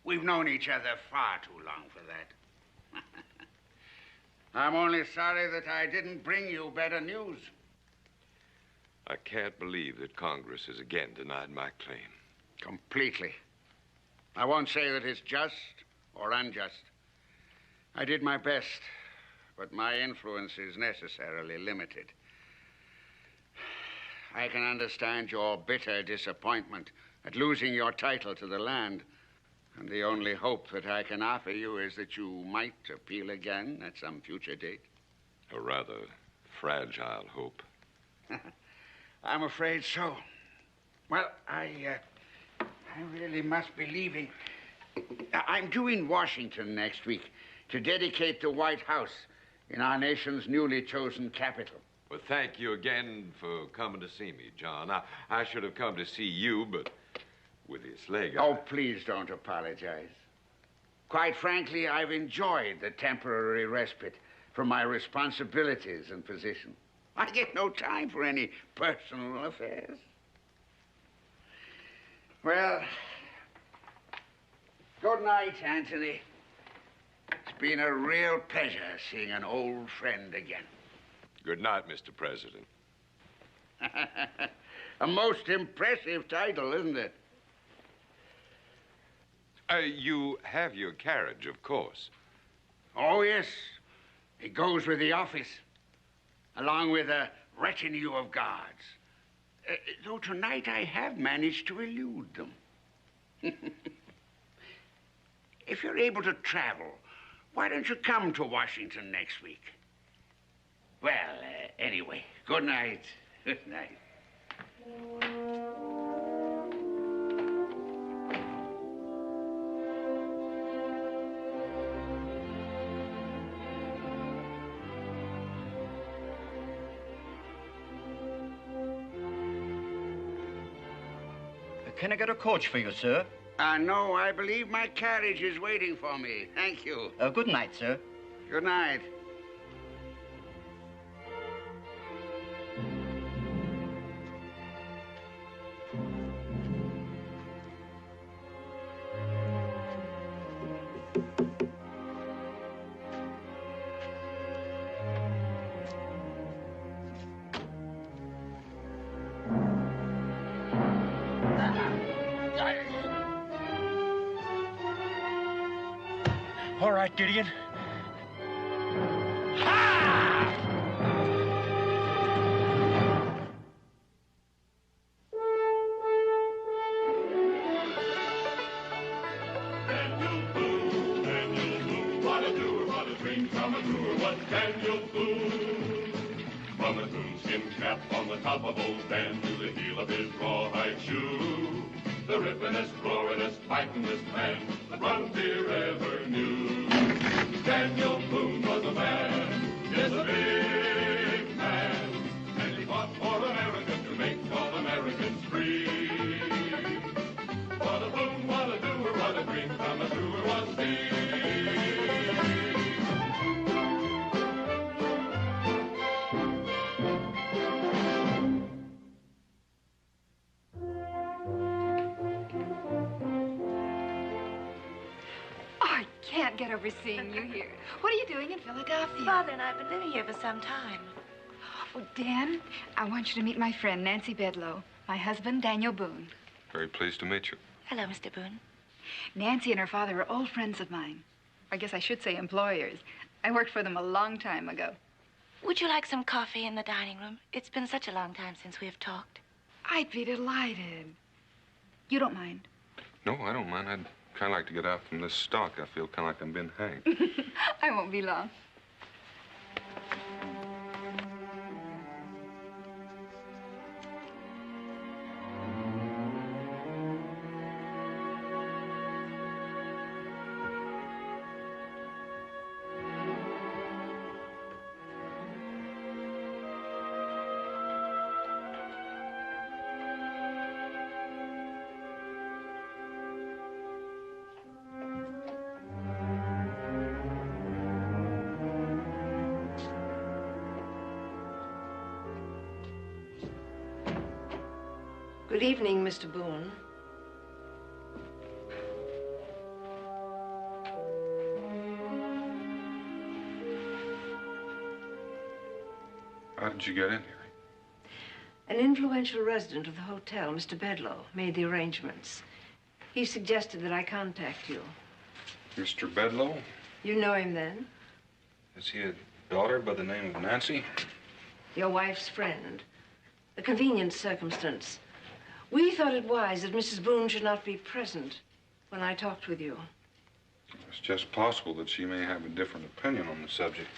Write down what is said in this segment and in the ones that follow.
We've known each other far too long for that. I'm only sorry that I didn't bring you better news. I can't believe that Congress has again denied my claim. Completely. I won't say that it's just or unjust. I did my best, but my influence is necessarily limited. I can understand your bitter disappointment at losing your title to the land. And the only hope that I can offer you is that you might appeal again at some future date. A rather fragile hope. I'm afraid so. Well, I really must be leaving. I'm due in Washington next week to dedicate the White House in our nation's newly chosen capital. Well, thank you again for coming to see me, John. I should have come to see you, but with this leg... Oh, please don't apologize. Quite frankly, I've enjoyed the temporary respite from my responsibilities and position. I get no time for any personal affairs. Well, good night, Anthony. It's been a real pleasure seeing an old friend again. Good night, Mr. President. A most impressive title, isn't it? You have your carriage, of course. Oh, yes. It goes with the office, along with a retinue of guards. Though tonight I have managed to elude them. If you're able to travel, why don't you come to Washington next week? Well, anyway, good night. Good night. Can I get a coach for you, sir? No, I believe my carriage is waiting for me. Thank you. Good night, sir. Good night. All right, Gideon. Top of old Dan to the heel of his rawhide shoe. The rippin'est, roarin'est, fightin'est man the frontier ever knew. Daniel Boone was a man, yes, a big man, and he fought for America to make all Americans free. What a Boone, what a doer, what a dream come a truer was he. Get over seeing you here. What are you doing in Philadelphia? Father and I have been living here for some time. Oh, Dan, I want you to meet my friend, Nancy Bedlow. My husband, Daniel Boone. Very pleased to meet you. Hello, Mr. Boone. Nancy and her father are old friends of mine. I guess I should say employers. I worked for them a long time ago. Would you like some coffee in the dining room? It's been such a long time since we have talked. I'd be delighted. You don't mind? No, I don't mind. I'd kind of like to get out from this stock. I feel kind of like I'm being hanged. I won't be long. Good evening, Mr. Boone. How did you get in here? An influential resident of the hotel, Mr. Bedlow, made the arrangements. He suggested that I contact you. Mr. Bedlow? You know him then? Is he a daughter by the name of Nancy? Your wife's friend. A convenient circumstance. We thought it wise that Mrs. Boone should not be present when I talked with you. It's just possible that she may have a different opinion on the subject.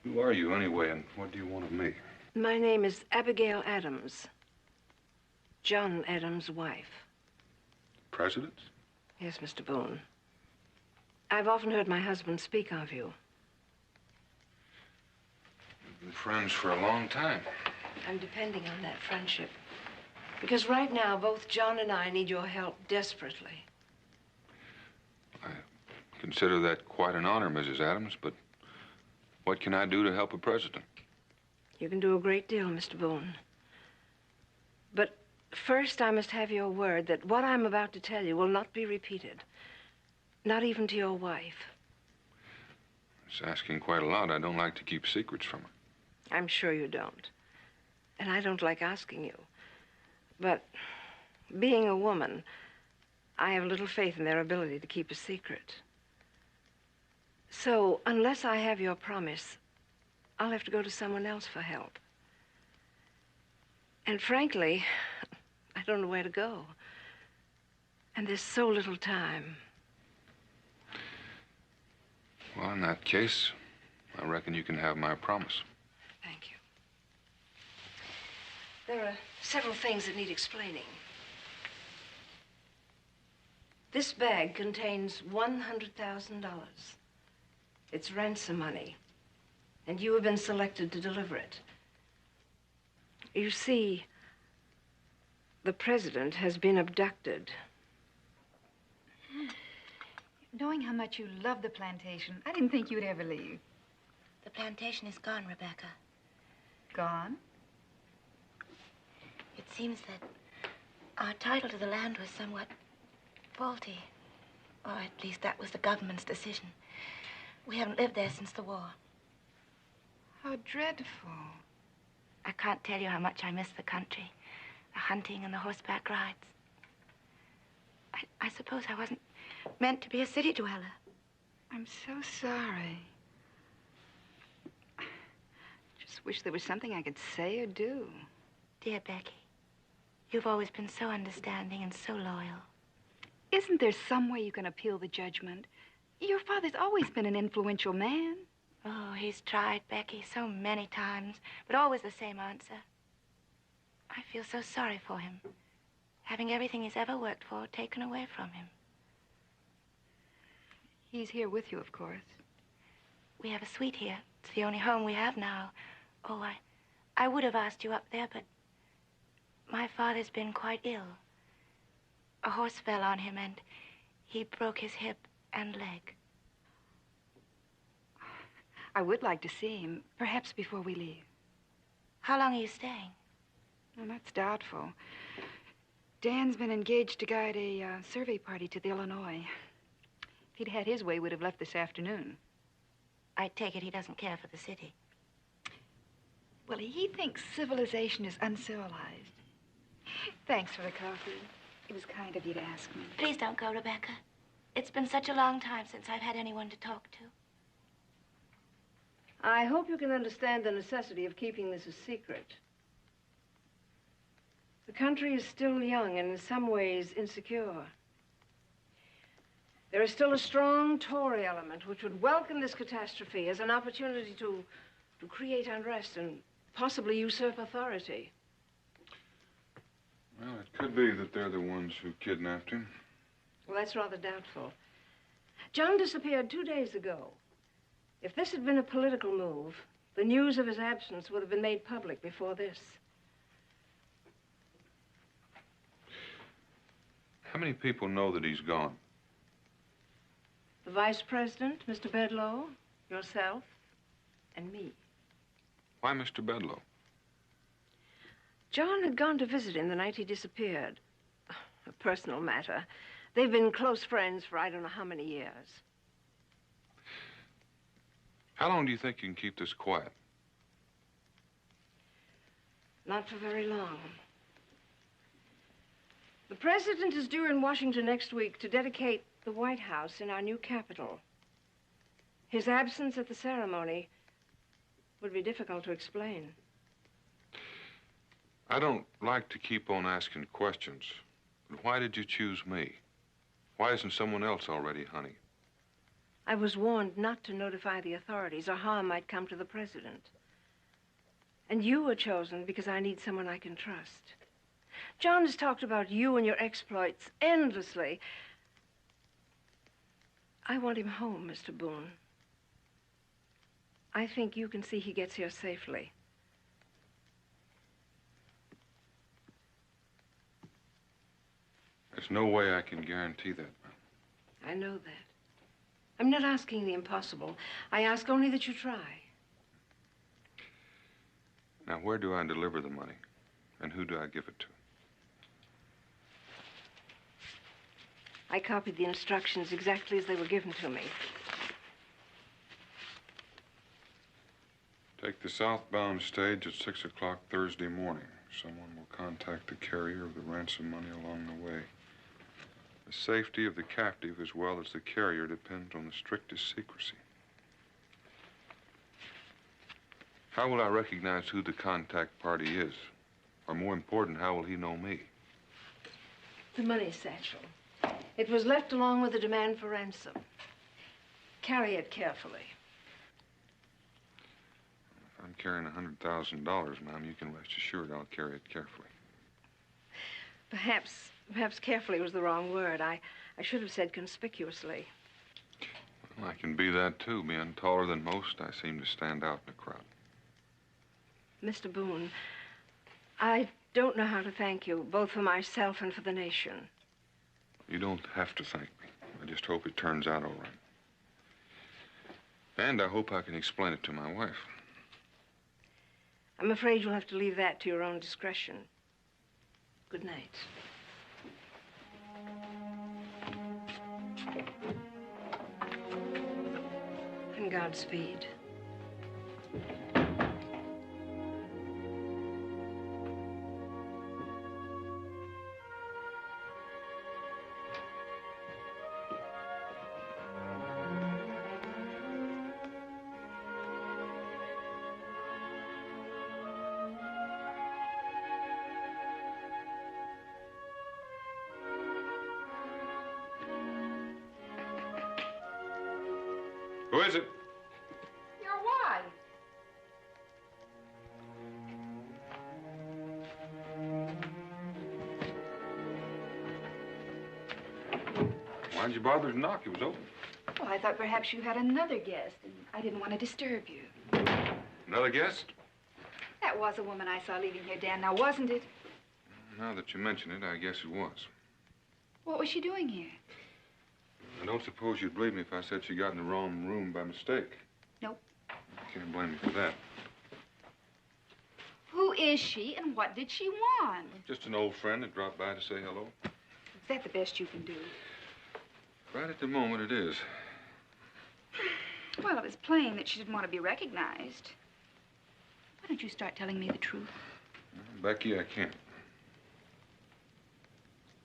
Who are you anyway, and what do you want of me? My name is Abigail Adams. John Adams' wife. President? Yes, Mr. Boone. I've often heard my husband speak of you. We've been friends for a long time. I'm depending on that friendship. Because right now, both John and I need your help desperately. I consider that quite an honor, Mrs. Adams, but what can I do to help a president? You can do a great deal, Mr. Boone. But first, I must have your word that what I'm about to tell you will not be repeated. Not even to your wife. It's asking quite a lot. I don't like to keep secrets from her. I'm sure you don't. And I don't like asking you. But being a woman, I have little faith in their ability to keep a secret. So, unless I have your promise, I'll have to go to someone else for help. And frankly, I don't know where to go. And there's so little time. Well, in that case, I reckon you can have my promise. Thank you. There are several things that need explaining. This bag contains $100,000. It's ransom money, and you have been selected to deliver it. You see, the president has been abducted. Knowing how much you love the plantation, I didn't think you'd ever leave. The plantation is gone, Rebecca. Gone? It seems that our title to the land was somewhat faulty. Or at least that was the government's decision. We haven't lived there since the war. How dreadful. I can't tell you how much I miss the country, the hunting and the horseback rides. I suppose I wasn't meant to be a city dweller. I'm so sorry. Just wish there was something I could say or do. Dear Becky, you've always been so understanding and so loyal. Isn't there some way you can appeal the judgment? Your father's always been an influential man. Oh, he's tried, Becky, so many times, but always the same answer. I feel so sorry for him, having everything he's ever worked for taken away from him. He's here with you, of course. We have a suite here. It's the only home we have now. Oh, I would have asked you up there, but my father's been quite ill. A horse fell on him, and he broke his hip and leg. I would like to see him, perhaps before we leave. How long are you staying? Well, that's doubtful. Dan's been engaged to guide a survey party to the Illinois. If he'd had his way, we'd have left this afternoon. I take it he doesn't care for the city. Well, he thinks civilization is uncivilized. Thanks for the coffee. It was kind of you to ask me. Please don't go, Rebecca. It's been such a long time since I've had anyone to talk to. I hope you can understand the necessity of keeping this a secret. The country is still young and in some ways insecure. There is still a strong Tory element which would welcome this catastrophe as an opportunity to create unrest and possibly usurp authority. Well, it could be that they're the ones who kidnapped him. Well, that's rather doubtful. John disappeared 2 days ago. If this had been a political move, the news of his absence would have been made public before this. How many people know that he's gone? The Vice President, Mr. Bedlow, yourself, and me. Why Mr. Bedlow? John had gone to visit him the night he disappeared. A personal matter. They've been close friends for I don't know how many years. How long do you think you can keep this quiet? Not for very long. The president is due in Washington next week to dedicate the White House in our new capital. His absence at the ceremony would be difficult to explain. I don't like to keep on asking questions, but why did you choose me? Why isn't someone else already, honey? I was warned not to notify the authorities or harm might come to the president. And you were chosen because I need someone I can trust. John has talked about you and your exploits endlessly. I want him home, Mr. Boone. I think you can see he gets here safely. There's no way I can guarantee that. I know that. I'm not asking the impossible. I ask only that you try. Now, where do I deliver the money? And who do I give it to? I copied the instructions exactly as they were given to me. Take the southbound stage at 6 o'clock Thursday morning. Someone will contact the carrier of the ransom money along the way. The safety of the captive as well as the carrier depends on the strictest secrecy. How will I recognize who the contact party is? Or more important, how will he know me? The money satchel. It was left along with the demand for ransom. Carry it carefully. If I'm carrying $100,000, ma'am, you can rest assured I'll carry it carefully. Perhaps carefully was the wrong word. I should have said conspicuously. Well, I can be that, too. Being taller than most, I seem to stand out in the crowd. Mr. Boone, I don't know how to thank you, both for myself and for the nation. You don't have to thank me. I just hope it turns out all right. And I hope I can explain it to my wife. I'm afraid you'll have to leave that to your own discretion. Good night. And Godspeed. Who is it? Your wife. Why'd you bother to knock? It was open. Well, I thought perhaps you had another guest, and I didn't want to disturb you. Another guest? That was a woman I saw leaving here, Dan, now wasn't it? Now that you mention it, I guess it was. What was she doing here? I don't suppose you'd believe me if I said she got in the wrong room by mistake. Nope. You can't blame me for that. Who is she, and what did she want? Just an old friend that dropped by to say hello. Is that the best you can do? Right at the moment, it is. Well, it was plain that she didn't want to be recognized. Why don't you start telling me the truth? Becky, I can't.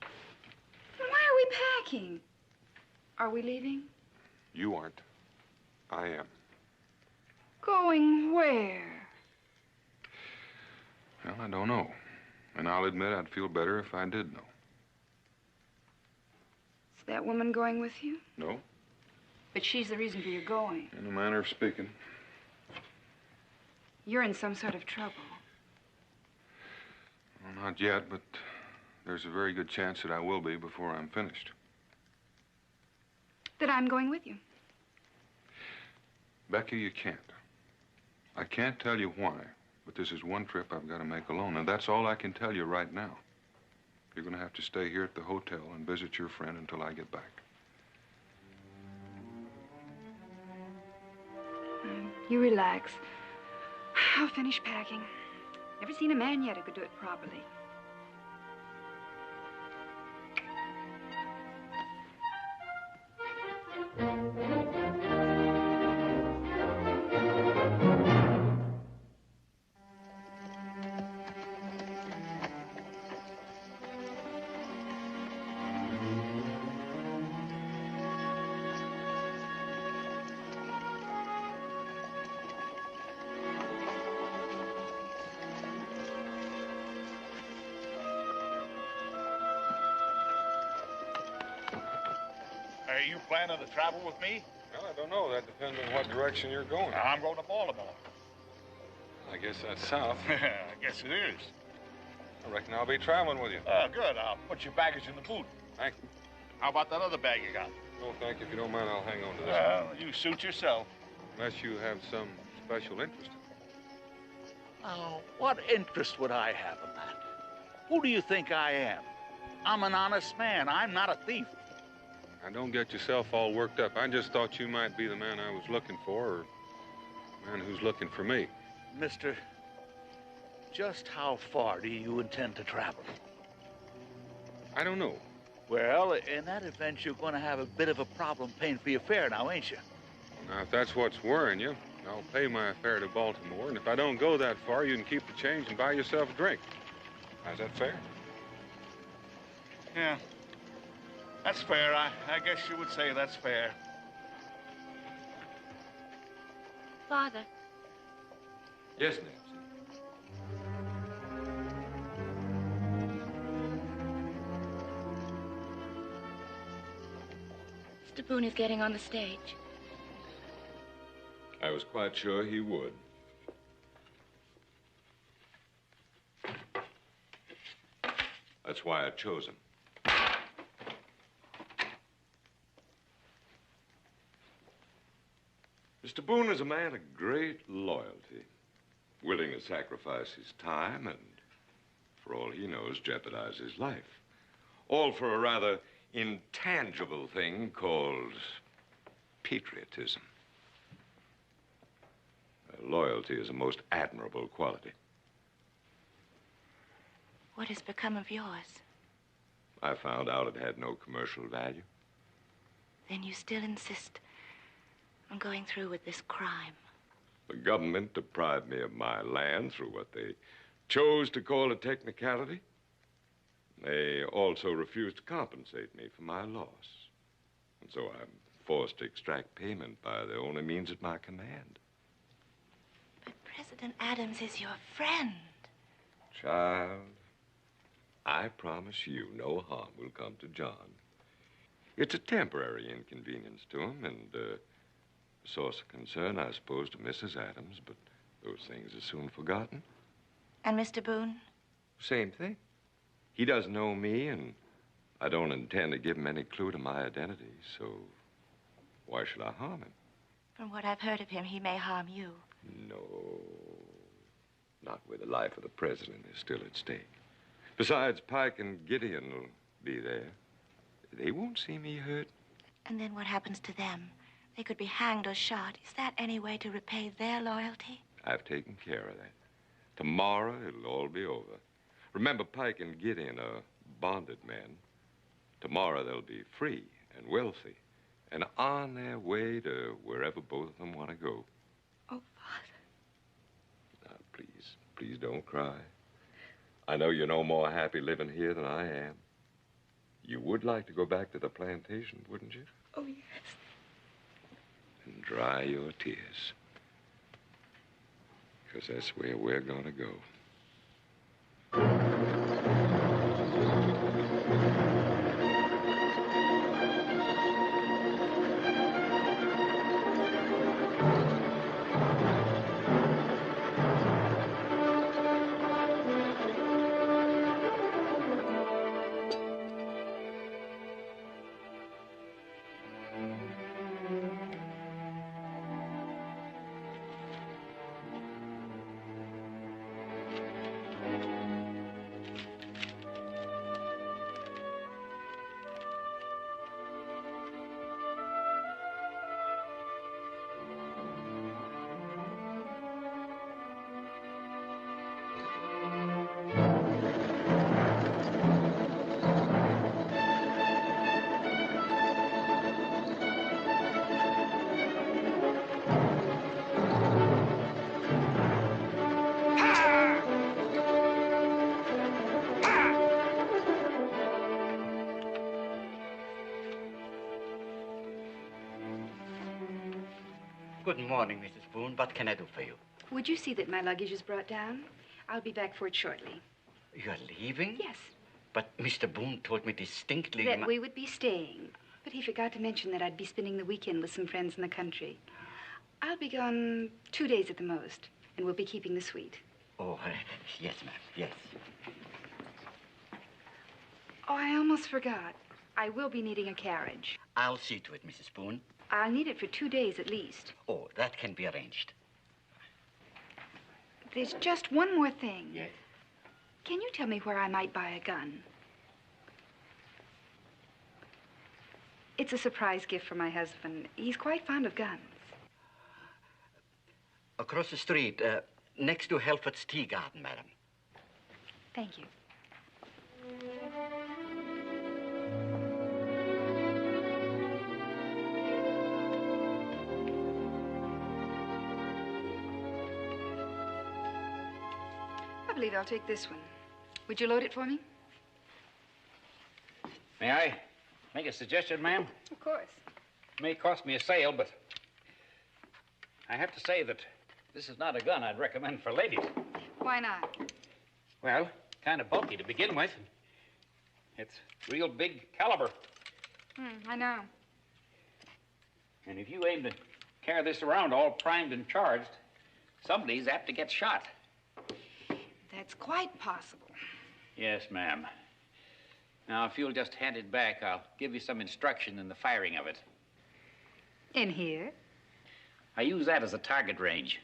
Then why are we packing? Are we leaving? You aren't. I am. Going where? Well, I don't know. And I'll admit I'd feel better if I did know. Is that woman going with you? No? But she's the reason for your going. In a manner of speaking. You're in some sort of trouble. Well, not yet, but there's a very good chance that I will be before I'm finished. That I'm going with you. Becky, you can't. I can't tell you why, but this is one trip I've got to make alone, and that's all I can tell you right now. You're going to have to stay here at the hotel and visit your friend until I get back. You relax. I'll finish packing. Never seen a man yet who could do it properly. Are you planning to travel with me? Well, I don't know. That depends on what direction you're going. I'm going to Baltimore. I guess that's south. I guess it is. I reckon I'll be traveling with you. Good. I'll put your baggage in the boot. Thank you. How about that other bag you got? No, thank you. If you don't mind, I'll hang on to this Well, one. you suit yourself. Unless you have some special interest. Oh, what interest would I have in that? Who do you think I am? I'm an honest man. I'm not a thief. Now, don't get yourself all worked up. I just thought you might be the man I was looking for, or the man who's looking for me. Mister, just how far do you intend to travel? I don't know. Well, in that event, you're going to have a bit of a problem paying for your fare now, ain't you? Now, if that's what's worrying you, I'll pay my fare to Baltimore, and if I don't go that far, you can keep the change and buy yourself a drink. How's that fair? Yeah. That's fair. I guess you would say that's fair. Father, Yes, Nancy. Mr. Boone is getting on the stage. I was quite sure he would. That's why I chose him. Mr. Boone is a man of great loyalty, willing to sacrifice his time and, for all he knows, jeopardize his life. All for a rather intangible thing called patriotism. Loyalty is a most admirable quality. What has become of yours? I found out it had no commercial value. Then you still insist on going through with this crime? The government deprived me of my land through what they chose to call a technicality. They also refused to compensate me for my loss. And so I'm forced to extract payment by the only means at my command. But President Adams is your friend. Child, I promise you no harm will come to John. It's a temporary inconvenience to him and a source of concern, I suppose, to Mrs. Adams, but those things are soon forgotten. And Mr. Boone? Same thing. He doesn't know me, and I don't intend to give him any clue to my identity, so why should I harm him? From what I've heard of him, he may harm you. No, not where the life of the president is still at stake. Besides, Pike and Gideon will be there. They won't see me hurt. And then what happens to them? They could be hanged or shot. Is that any way to repay their loyalty? I've taken care of that. Tomorrow, it'll all be over. Remember, Pike and Gideon are bonded men. Tomorrow, they'll be free and wealthy and on their way to wherever both of them want to go. Oh, Father. Now, please don't cry. I know you're no more happy living here than I am. You would like to go back to the plantation, wouldn't you? Oh, yes. And dry your tears. Because that's where we're going to go. Good morning, Mrs. Boone. What can I do for you? Would you see that my luggage is brought down? I'll be back for it shortly. You're leaving? Yes, But Mr. Boone told me distinctly... that we would be staying. But he forgot to mention that I'd be spending the weekend with some friends in the country. I'll be gone 2 days at the most, and we'll be keeping the suite. Oh, yes, ma'am, yes. Oh, I almost forgot. I will be needing a carriage. I'll see to it, Mrs. Boone. I'll need it for 2 days at least. Oh, that can be arranged. There's just one more thing. Yes? Can you tell me where I might buy a gun? It's a surprise gift for my husband. He's quite fond of guns. Across the street, next to Helford's Tea Garden, madam. Thank you. I believe I'll take this one. Would you load it for me? May I make a suggestion, ma'am? Of course. It may cost me a sale, but I have to say that this is not a gun I'd recommend for ladies. Why not? Well, kind of bulky to begin with. It's real big caliber. I know. And if you aim to carry this around all primed and charged, somebody's apt to get shot. That's quite possible. Yes, ma'am. Now, if you'll just hand it back, I'll give you some instruction in the firing of it. In here? I use that as a target range.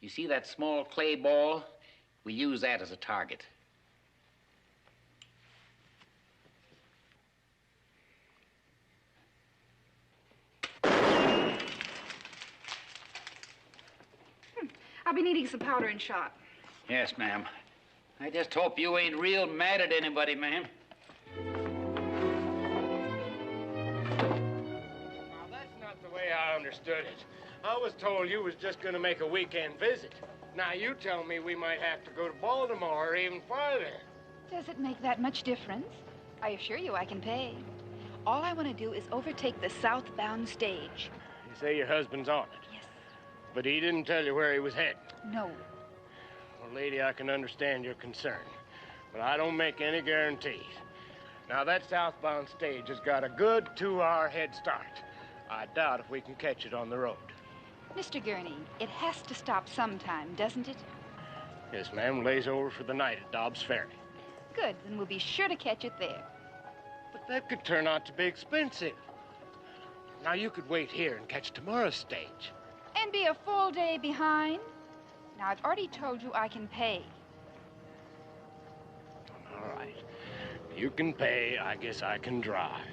You see that small clay ball? We use that as a target. I'll be needing some powder and shot. Yes, ma'am. I just hope you ain't real mad at anybody, ma'am. Now, that's not the way I understood it. I was told you was just going to make a weekend visit. Now, you tell me we might have to go to Baltimore or even farther. Does it make that much difference? I assure you I can pay. All I want to do is overtake the Southbound stage. You say your husband's on it? Yes. But he didn't tell you where he was heading? No. Well, lady, I can understand your concern, but I don't make any guarantees. Now, that Southbound stage has got a good 2-hour head start. I doubt if we can catch it on the road. Mr. Gurney, it has to stop sometime, doesn't it? Yes, ma'am. Lays over for the night at Dobbs Ferry. Good, then we'll be sure to catch it there. But that could turn out to be expensive. Now, you could wait here and catch tomorrow's stage. And be a full day behind? Now, I've already told you I can pay. All right. You can pay. I guess I can drive.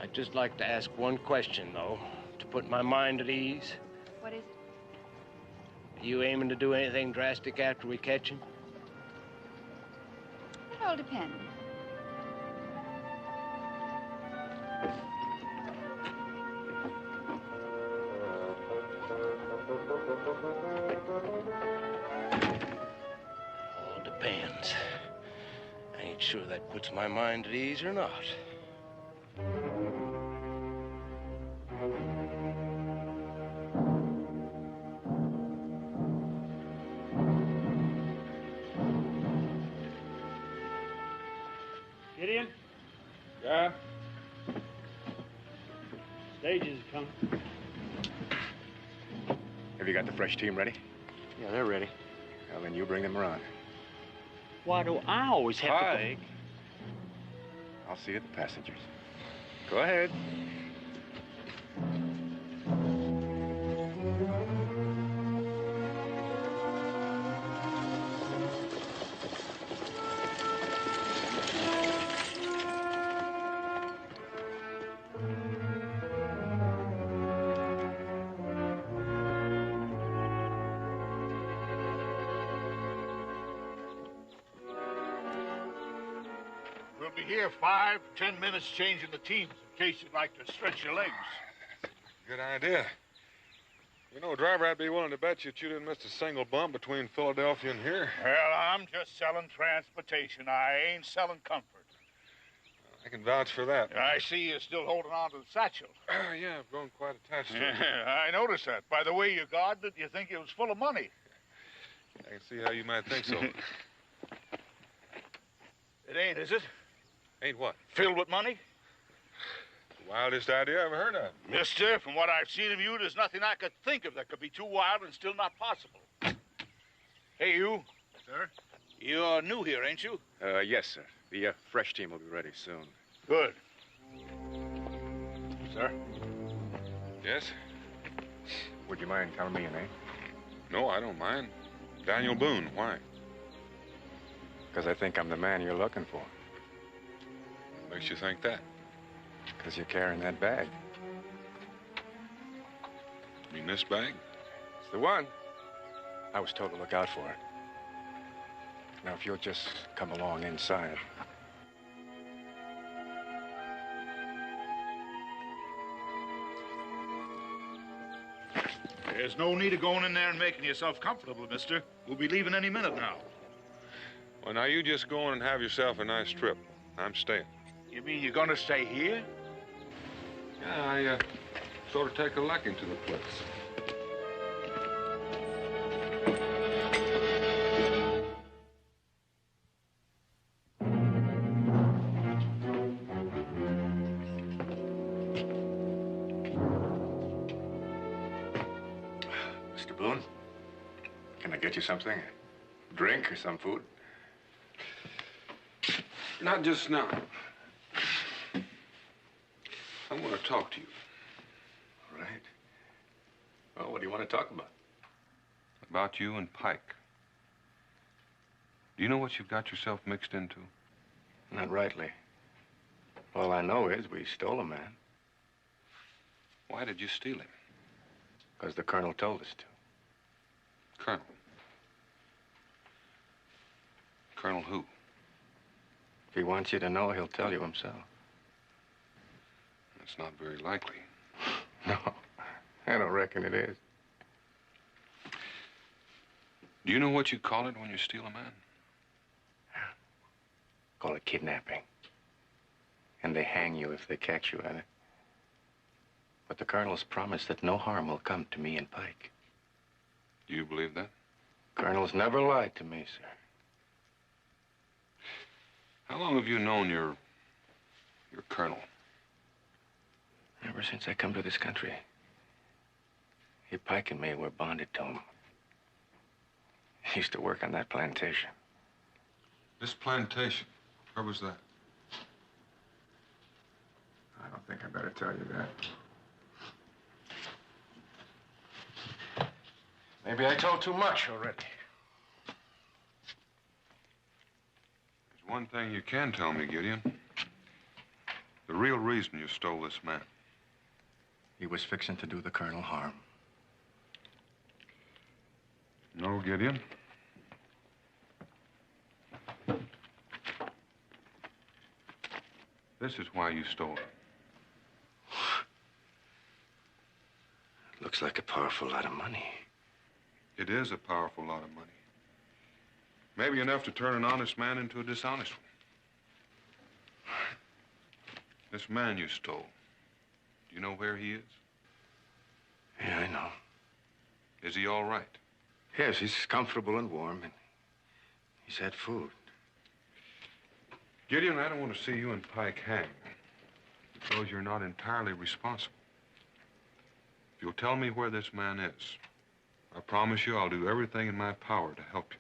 I'd just like to ask one question, though, to put my mind at ease. What is it? Are you aiming to do anything drastic after we catch him? It all depends. All depends. I ain't sure that puts my mind at ease or not. Gideon? Yeah? Stages come. Have you got the fresh team ready? Yeah, they're ready. Well, then you bring them around. Why do I always have Pike. I'll see you at the passengers. Go ahead. We'll be here 5, 10 minutes changing the teams in case you'd like to stretch your legs. Good idea. You know, driver, I'd be willing to bet you that you didn't miss a single bump between Philadelphia and here. Well, I'm just selling transportation. I ain't selling comfort. I can vouch for that. I see you're still holding on to the satchel. Yeah, I've grown quite attached to it. Yeah, I noticed that. By the way you guarded it, you think it was full of money. I can see how you might think so. It ain't, is it? Ain't what? Filled with money? Wildest idea I ever heard of. Mister, from what I've seen of you, there's nothing I could think of that could be too wild and still not possible. Hey, you. Sir? You're new here, ain't you? Yes, sir. The fresh team will be ready soon. Good. Sir? Yes? Would you mind telling me your name? No, I don't mind. Daniel Boone. Why? Because I think I'm the man you're looking for. What makes you think that? Because you're carrying that bag. You mean this bag? It's the one. I was told to look out for it. Now, if you'll just come along inside. There's no need of going in there and making yourself comfortable, mister. We'll be leaving any minute now. Well, now you just go on and have yourself a nice trip. I'm staying. You mean you're gonna stay here? Yeah, I sort of take a liking to the place. Mr. Boone, can I get you something? A drink or some food? Not just now. I want to talk to you. All right. Well, what do you want to talk about? About you and Pike. Do you know what you've got yourself mixed into? Not rightly. All I know is we stole a man. Why did you steal him? Because the colonel told us to. Colonel? Colonel who? If he wants you to know, he'll tell you himself. That's not very likely. No, I don't reckon it is. Do you know what you call it when you steal a man? Call it kidnapping. And they hang you if they catch you at it. But the colonel's promised that no harm will come to me and Pike. Do you believe that? Colonel's never lied to me, sir. How long have you known your colonel? Ever since I come to this country. He, Pike, and me were bonded to him. He used to work on that plantation. This plantation, where was that? I don't think I better tell you that. Maybe I told too much already. There's one thing you can tell me, Gideon. The real reason you stole this man. He was fixing to do the colonel harm. No, Gideon. This is why you stole him. Looks like a powerful lot of money. It is a powerful lot of money. Maybe enough to turn an honest man into a dishonest one. This man you stole, do you know where he is? Yeah, I know. Is he all right? Yes, he's comfortable and warm, and he's had food. Gideon, I don't want to see you and Pike hang because you're not entirely responsible. If you'll tell me where this man is, I promise you I'll do everything in my power to help you.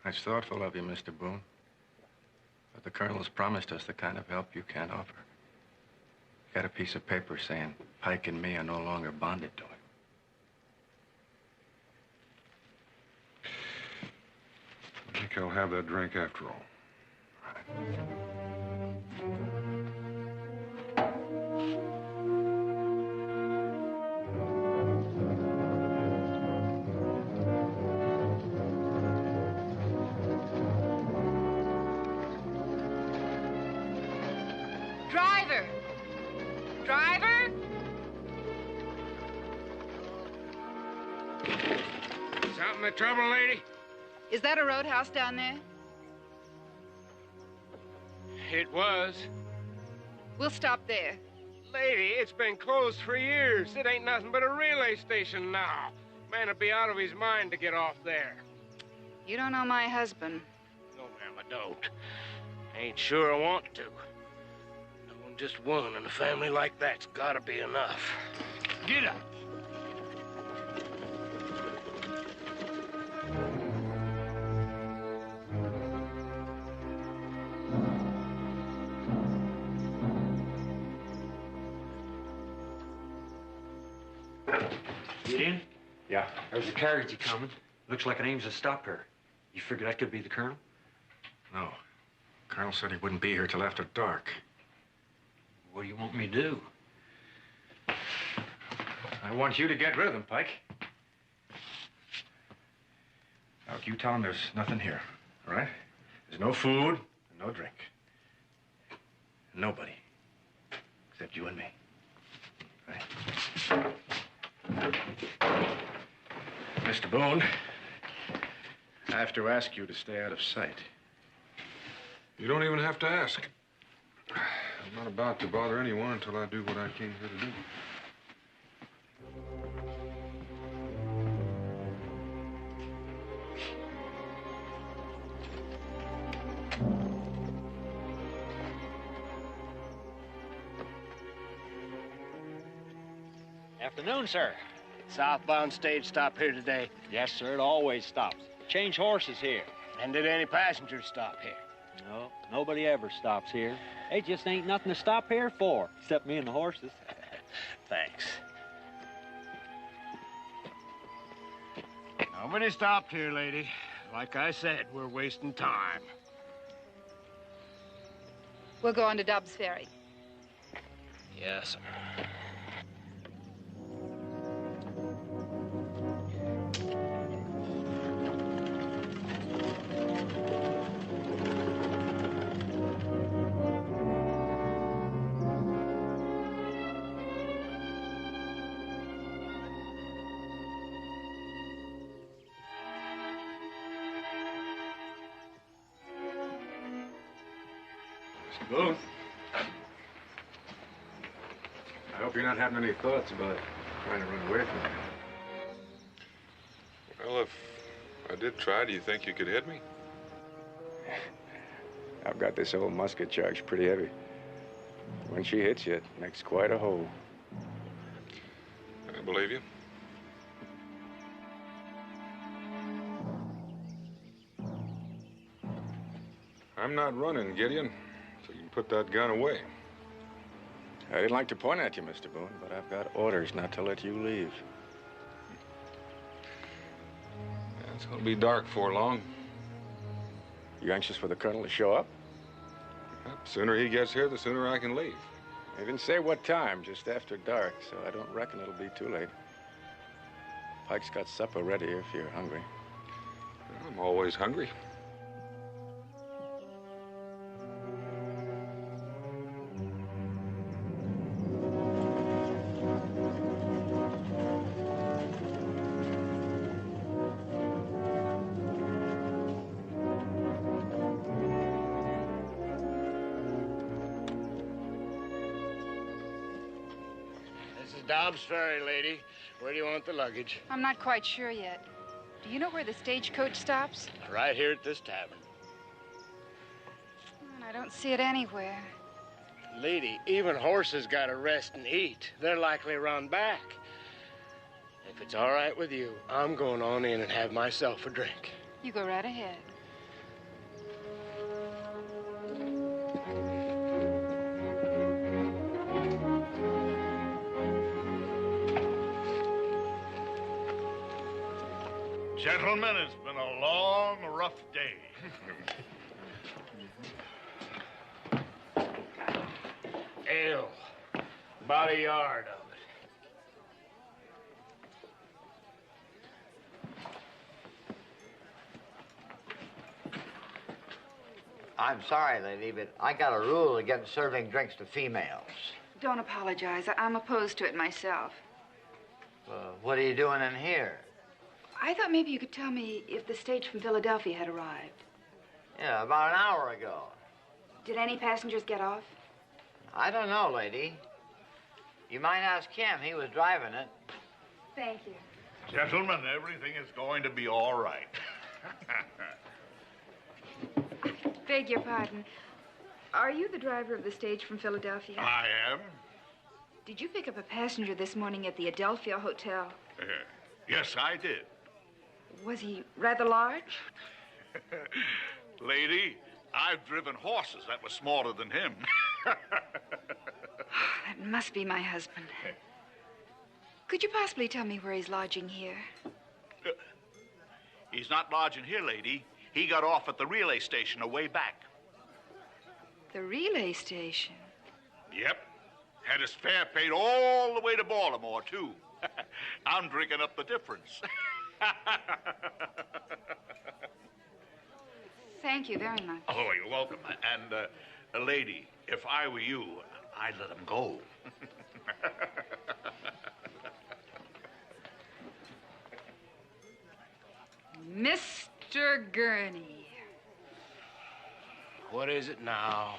That's thoughtful of you, Mr. Boone. But the colonel's promised us the kind of help you can't offer. Got a piece of paper saying Pike and me are no longer bonded to him. I think I'll have that drink after all. Driver! Driver! Something the trouble, lady? Is that a roadhouse down there? It was. We'll stop there. Lady, it's been closed for years. It ain't nothing but a relay station now. Man'll be out of his mind to get off there. You don't know my husband. No, ma'am, I don't. Ain't sure I want to. Knowing Just one in a family like that's gotta be enough. Get up. Get in? Yeah. There's a carriage coming. Looks like it aims to stop her. You figure that could be the colonel? No. Colonel said he wouldn't be here till after dark. What do you want me to do? I want you to get rid of them, Pike. Now, you tell him there's nothing here, all right? There's no food and no drink. Nobody. Except you and me. Right? Mr. Boone, I have to ask you to stay out of sight. You don't even have to ask. I'm not about to bother anyone until I do what I came here to do. Afternoon, sir. Southbound stage stop here today. Yes, sir. It always stops. Change horses here. And did any passengers stop here? No, nobody ever stops here. They just ain't nothing to stop here for, except me and the horses. Thanks. Nobody stopped here, lady. Like I said, we're wasting time. We'll go on to Dobbs Ferry. Yes, sir. Boone. I hope you're not having any thoughts about trying to run away from me. Well, if I did try, do you think you could hit me? I've got this old musket charged pretty heavy. When she hits you, it makes quite a hole. I believe you. I'm not running, Gideon. So you can put that gun away. I didn't like to point at you, Mr. Boone, but I've got orders not to let you leave. Yeah, it's gonna be dark before long. You anxious for the colonel to show up? Well, the sooner he gets here, the sooner I can leave. They didn't say what time, just after dark, so I don't reckon it'll be too late. Pike's got supper ready if you're hungry. I'm always hungry. Dobbs Ferry, lady. Where do you want the luggage? I'm not quite sure yet. Do you know where the stagecoach stops? Right here at this tavern. I don't see it anywhere. Lady, even horses gotta rest and eat. They're likely to run back. If it's all right with you, I'm going on in and have myself a drink. You go right ahead. Gentlemen, it's been a long, rough day. Ale. About a yard of it. I'm sorry, lady, but I got a rule against serving drinks to females. Don't apologize. I'm opposed to it myself. What are you doing in here? I thought maybe you could tell me if the stage from Philadelphia had arrived. Yeah, about an hour ago. Did any passengers get off? I don't know, lady. You might ask him. He was driving it. Thank you. Gentlemen, everything is going to be all right. Beg your pardon. Are you the driver of the stage from Philadelphia? I am. Did you pick up a passenger this morning at the Adelphia Hotel? Yes, I did. Was he rather large? Lady, I've driven horses that were smaller than him. That must be my husband. Could you possibly tell me where he's lodging here? He's not lodging here, lady. He got off at the relay station a way back. The relay station? Yep. Had his fare paid all the way to Baltimore, too. I'm drinking up the difference. Thank you very much. Oh, you're welcome. And, lady, if I were you, I'd let him go. Mr. Gurney. What is it now?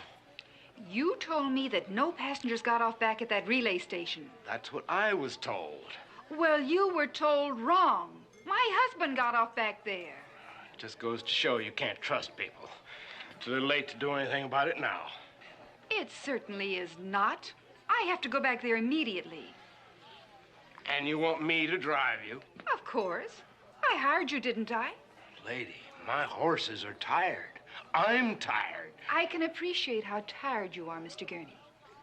You told me that no passengers got off back at that relay station. That's what I was told. Well, you were told wrong. My husband got off back there. It just goes to show you can't trust people. It's a little late to do anything about it now. It certainly is not. I have to go back there immediately. And you want me to drive you? Of course. I hired you, didn't I? Lady, my horses are tired. I'm tired. I can appreciate how tired you are, Mr. Gurney.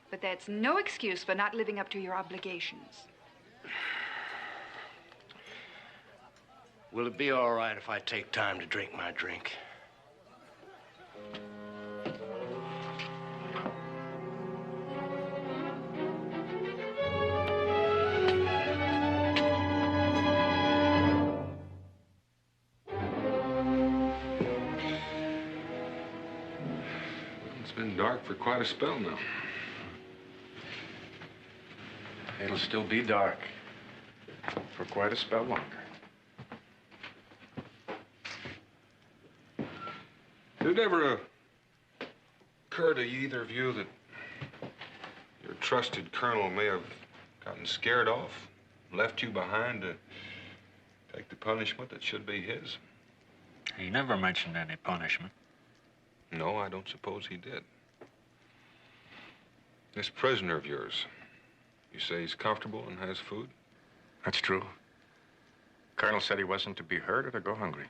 But that's no excuse for not living up to your obligations. Will it be all right if I take time to drink my drink? It's been dark for quite a spell now. It'll still be dark for quite a spell longer. Did it ever occur to either of you that your trusted colonel may have gotten scared off, left you behind to take the punishment that should be his? He never mentioned any punishment. No, I don't suppose he did. This prisoner of yours, you say he's comfortable and has food? That's true. Colonel said he wasn't to be hurt or to go hungry.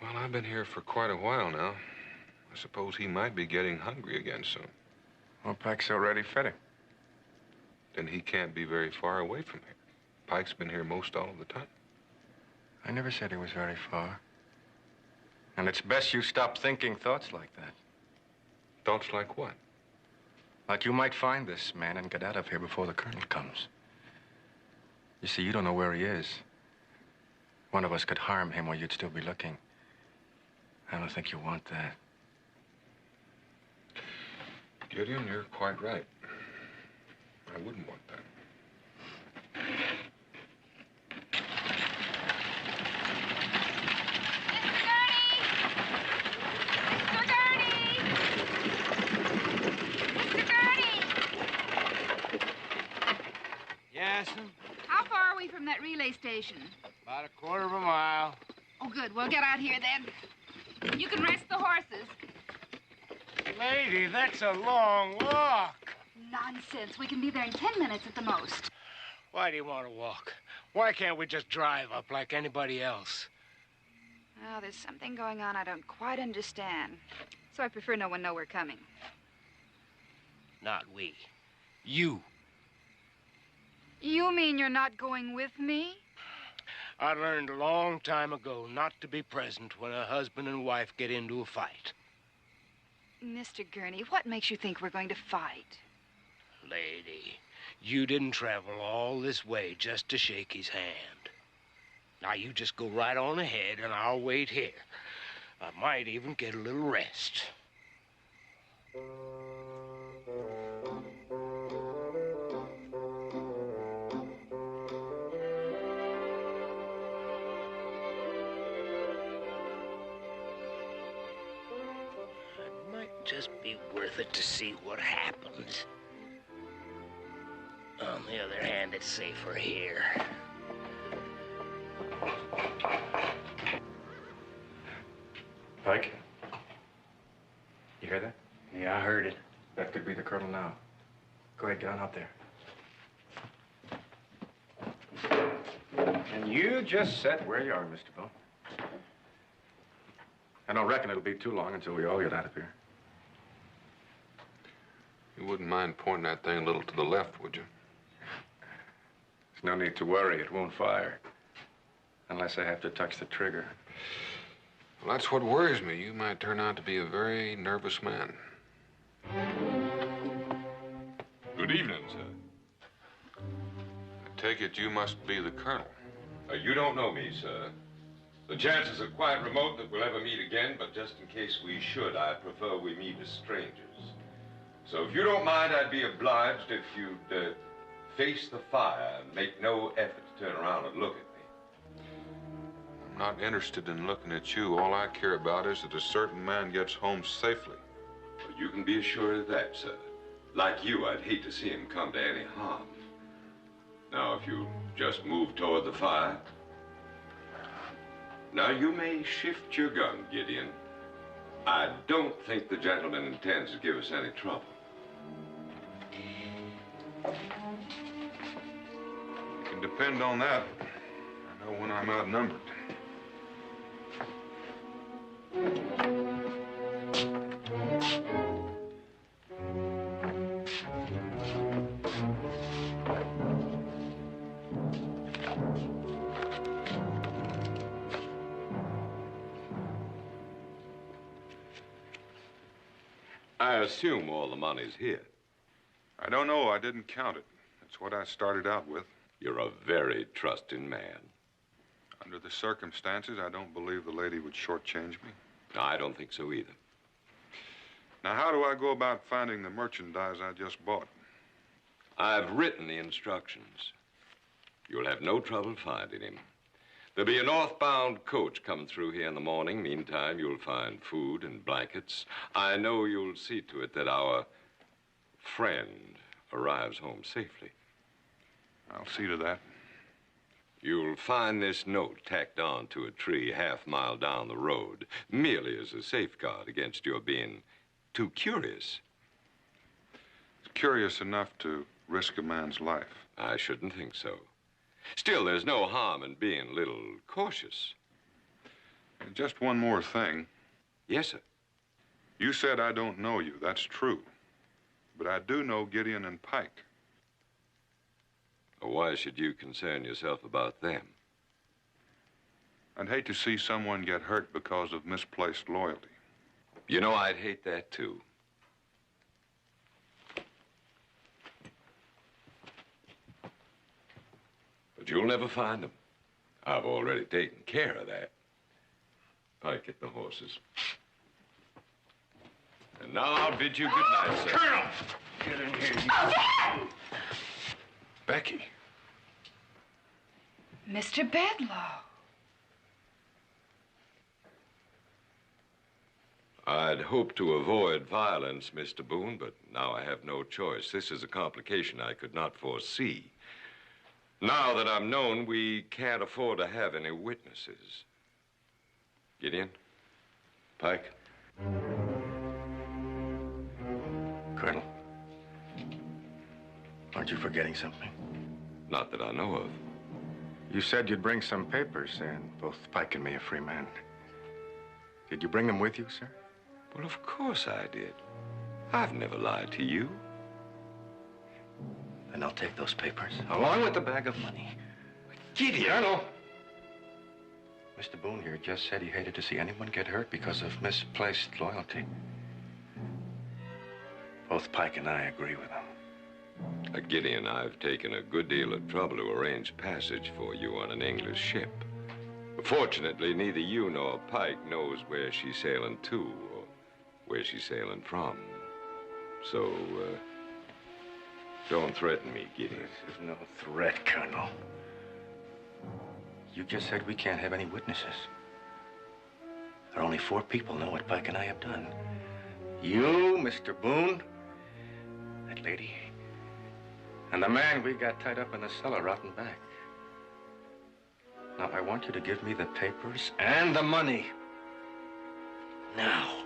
Well, I've been here for quite a while now. I suppose he might be getting hungry again soon. Well, Pike's already fed him. Then he can't be very far away from here. Pike's been here most all of the time. I never said he was very far. And it's best you stop thinking thoughts like that. Thoughts like what? Like you might find this man and get out of here before the colonel comes. You see, you don't know where he is. One of us could harm him while you'd still be looking. I don't think you want that. Gideon, you're quite right. I wouldn't want that. Yes? How far are we from that relay station? About a quarter of a mile. Oh, good. We'll get out here then. You can rest the horses. Lady, that's a long walk. Nonsense. We can be there in 10 minutes at the most. Why do you want to walk? Why can't we just drive up like anybody else? Oh, there's something going on I don't quite understand. So I prefer no one know we're coming. Not we. You. You mean you're not going with me? I learned a long time ago not to be present when a husband and wife get into a fight. Mr. Gurney, what makes you think we're going to fight? Lady, you didn't travel all this way just to shake his hand. Now, you just go right on ahead, and I'll wait here. I might even get a little rest. Just be worth it to see what happens. On the other hand, it's safer here. Pike, You hear that? Yeah, I heard it. That could be the colonel now. Go ahead, get on up there. And you just sit where you are, Mr. Boone. I don't reckon it'll be too long until we all get out of here. You wouldn't mind pointing that thing a little to the left, would you? There's no need to worry. It won't fire. Unless I have to touch the trigger. Well, that's what worries me. You might turn out to be a very nervous man. Good evening, sir. I take it you must be the colonel. You don't know me, sir. The chances are quite remote that we'll ever meet again, but just in case we should, I prefer we meet as strangers. So if you don't mind, I'd be obliged if you'd face the fire and make no effort to turn around and look at me. I'm not interested in looking at you. All I care about is that a certain man gets home safely. Well, you can be assured of that, sir. Like you, I'd hate to see him come to any harm. Now, if you just move toward the fire. Now, you may shift your gun, Gideon. I don't think the gentleman intends to give us any trouble. You can depend on that. I know when I'm outnumbered. I assume all the money's here. I don't know. I didn't count it. That's what I started out with. You're a very trusting man. Under the circumstances, I don't believe the lady would shortchange me. I don't think so either. Now, how do I go about finding the merchandise I just bought? I've written the instructions. You'll have no trouble finding him. There'll be a northbound coach coming through here in the morning. Meantime, you'll find food and blankets. I know you'll see to it that our friend arrives home safely. I'll see to that. You'll find this note tacked on to a tree half-mile down the road, merely as a safeguard against your being too curious. It's curious enough to risk a man's life. I shouldn't think so. Still, there's no harm in being a little cautious. And just one more thing. Yes, sir. You said I don't know you. That's true. But I do know Gideon and Pike. Why should you concern yourself about them? I'd hate to see someone get hurt because of misplaced loyalty. You know, I'd hate that, too. But you'll never find them. I've already taken care of that. Pike, get the horses. And now I'll bid you good night, sir. Colonel! Get in here, you... Becky. Mr. Bedlow. I'd hoped to avoid violence, Mr. Boone, but now I have no choice. This is a complication I could not foresee. Now that I'm known, we can't afford to have any witnesses. Gideon? Pike? Colonel, aren't you forgetting something? Not that I know of. You said you'd bring some papers, and both Pike and me are free men. Did you bring them with you, sir? Well, of course I did. I've never lied to you. Then I'll take those papers, along with the bag of money. Gideon! Colonel! Mr. Boone here just said he hated to see anyone get hurt because of misplaced loyalty. Both Pike and I agree with him. Gideon, I've taken a good deal of trouble to arrange passage for you on an English ship. Fortunately, neither you nor Pike knows where she's sailing to or where she's sailing from. So, don't threaten me, Gideon. This is no threat, Colonel. You just said we can't have any witnesses. There are only 4 people know what Pike and I have done. You, Mr. Boone, that lady, and the man we got tied up in the cellar out and back. Now, I want you to give me the papers and the money. Now.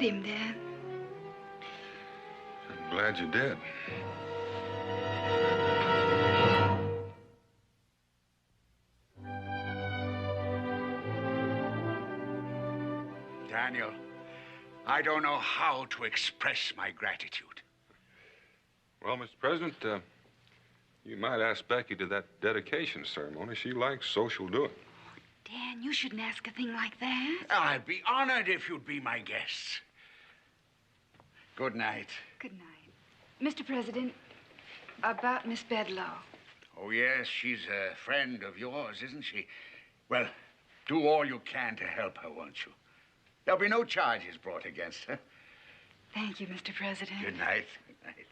him, Dan. I'm glad you did. Daniel, I don't know how to express my gratitude. Well, Mr. President, you might ask Becky to that dedication ceremony. She likes social doing. Dan, you shouldn't ask a thing like that. I'd be honored if you'd be my guests. Good night. Good night. Mr. President, about Miss Bedlow. Oh, yes, she's a friend of yours, isn't she? Well, do all you can to help her, won't you? There'll be no charges brought against her. Thank you, Mr. President. Good night. Good night.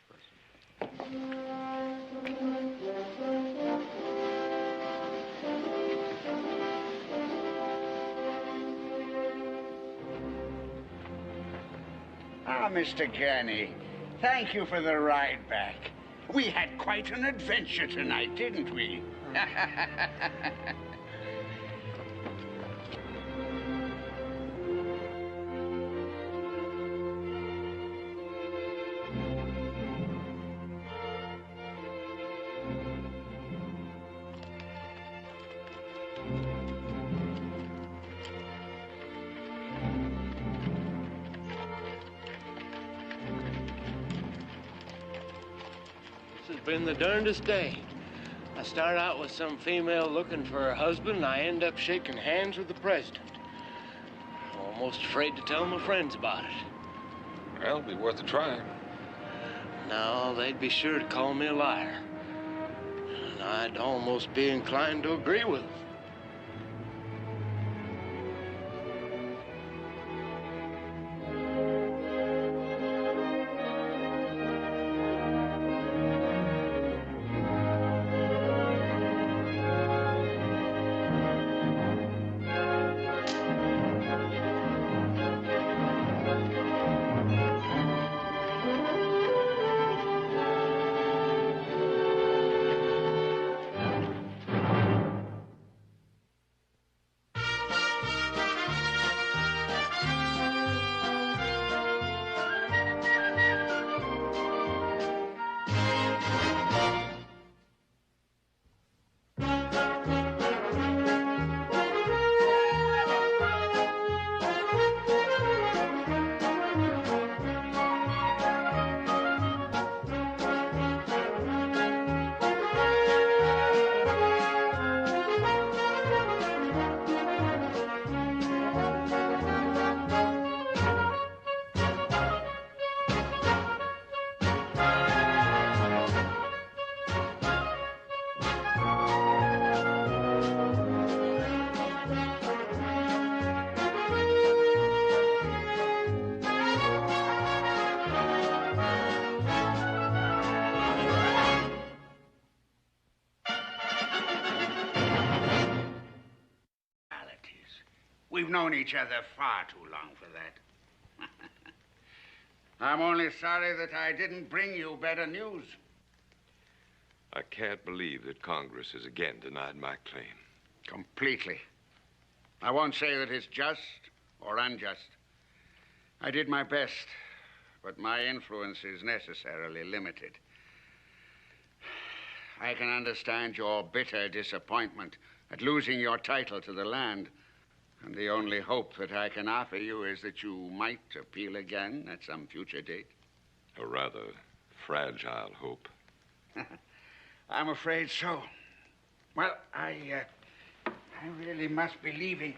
Ah, Mr. Gurney, thank you for the ride back. We had quite an adventure tonight, didn't we? This has been the darndest day. I start out with some female looking for her husband, and I end up shaking hands with the president. I'm almost afraid to tell my friends about it. Well, it'll be worth a try. No, they'd be sure to call me a liar. And I'd almost be inclined to agree with them. We've known each other far too long for that. I'm only sorry that I didn't bring you better news. I can't believe that Congress has again denied my claim. Completely. I won't say that it's just or unjust. I did my best, but my influence is necessarily limited. I can understand your bitter disappointment at losing your title to the land. And the only hope that I can offer you is that you might appeal again at some future date. A rather fragile hope. I'm afraid so. Well, I really must be leaving.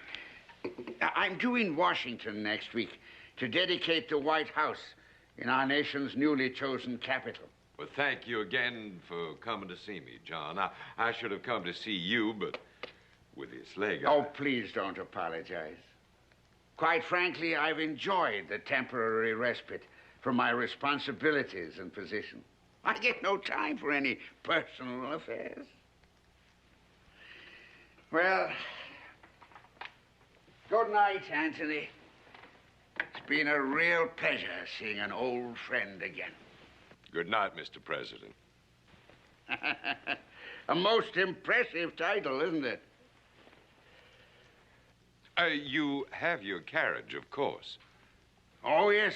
I'm due in Washington next week to dedicate the White House in our nation's newly chosen capital. Well, thank you again for coming to see me, John. I should have come to see you, but with his leg Oh, please don't apologize. Quite frankly, I've enjoyed the temporary respite from my responsibilities and position. I get no time for any personal affairs. Well, good night, Anthony. It's been a real pleasure seeing an old friend again. Good night, Mr. President. A most impressive title, isn't it? You have your carriage, of course. Oh, yes.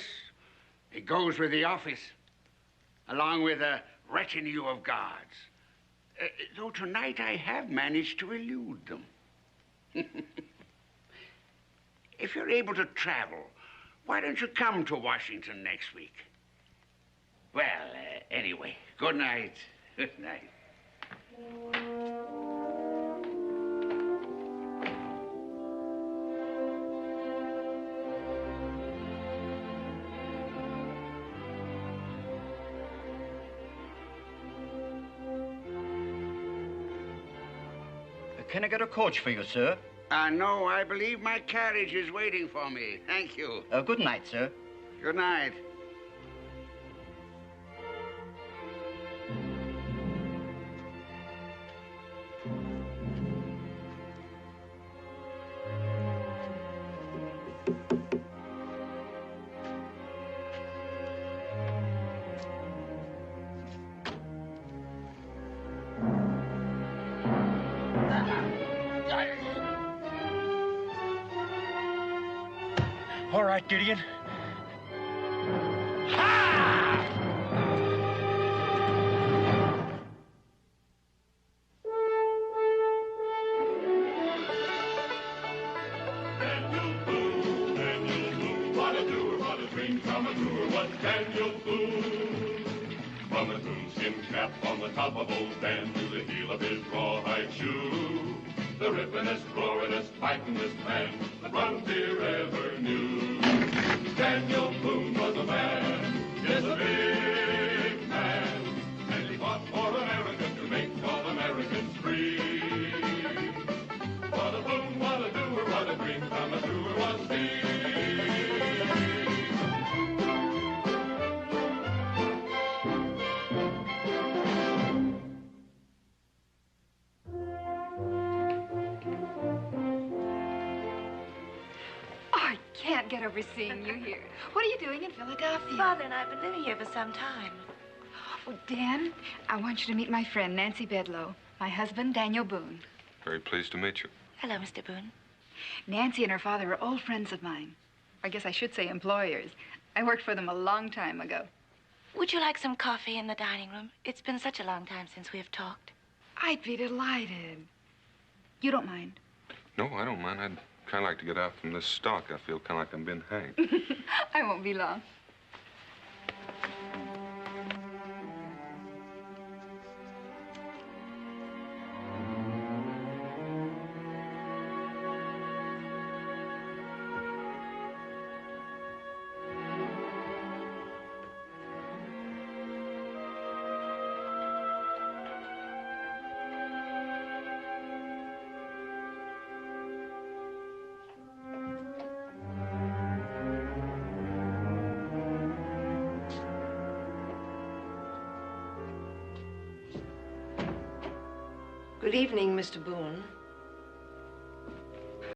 It goes with the office, along with a retinue of guards. Though tonight I have managed to elude them. If you're able to travel, why don't you come to Washington next week? Well, anyway, good night. Good night. Can I get a coach for you, sir? No, I believe my carriage is waiting for me. Thank you. Good night, sir. Good night. All right, Gideon. What a doer, what a dream come a doer was Daniel Boone. From a coonskin cap on the top of old Dan to the heel of his rawhide shoe, the rippin'est, roarin'est, fightin'est man the frontier ever knew. Daniel Boone was a man, yes, a big man, and he fought for America to make all Americans free. What a Boone, what a doer, what a dream come a doer was he. I can't get over seeing you here. What are you doing in Philadelphia? Father and I have been living here for some time. Oh, Dan, I want you to meet my friend, Nancy Bedloe. My husband, Daniel Boone. Very pleased to meet you. Hello, Mr. Boone. Nancy and her father are old friends of mine. I guess I should say employers. I worked for them a long time ago. Would you like some coffee in the dining room? It's been such a long time since we have talked. I'd be delighted. You don't mind? No, I don't mind. I'd kind of like to get out from this stock. I feel kind of like I'm being hanged. I won't be long. Good evening, Mr. Boone.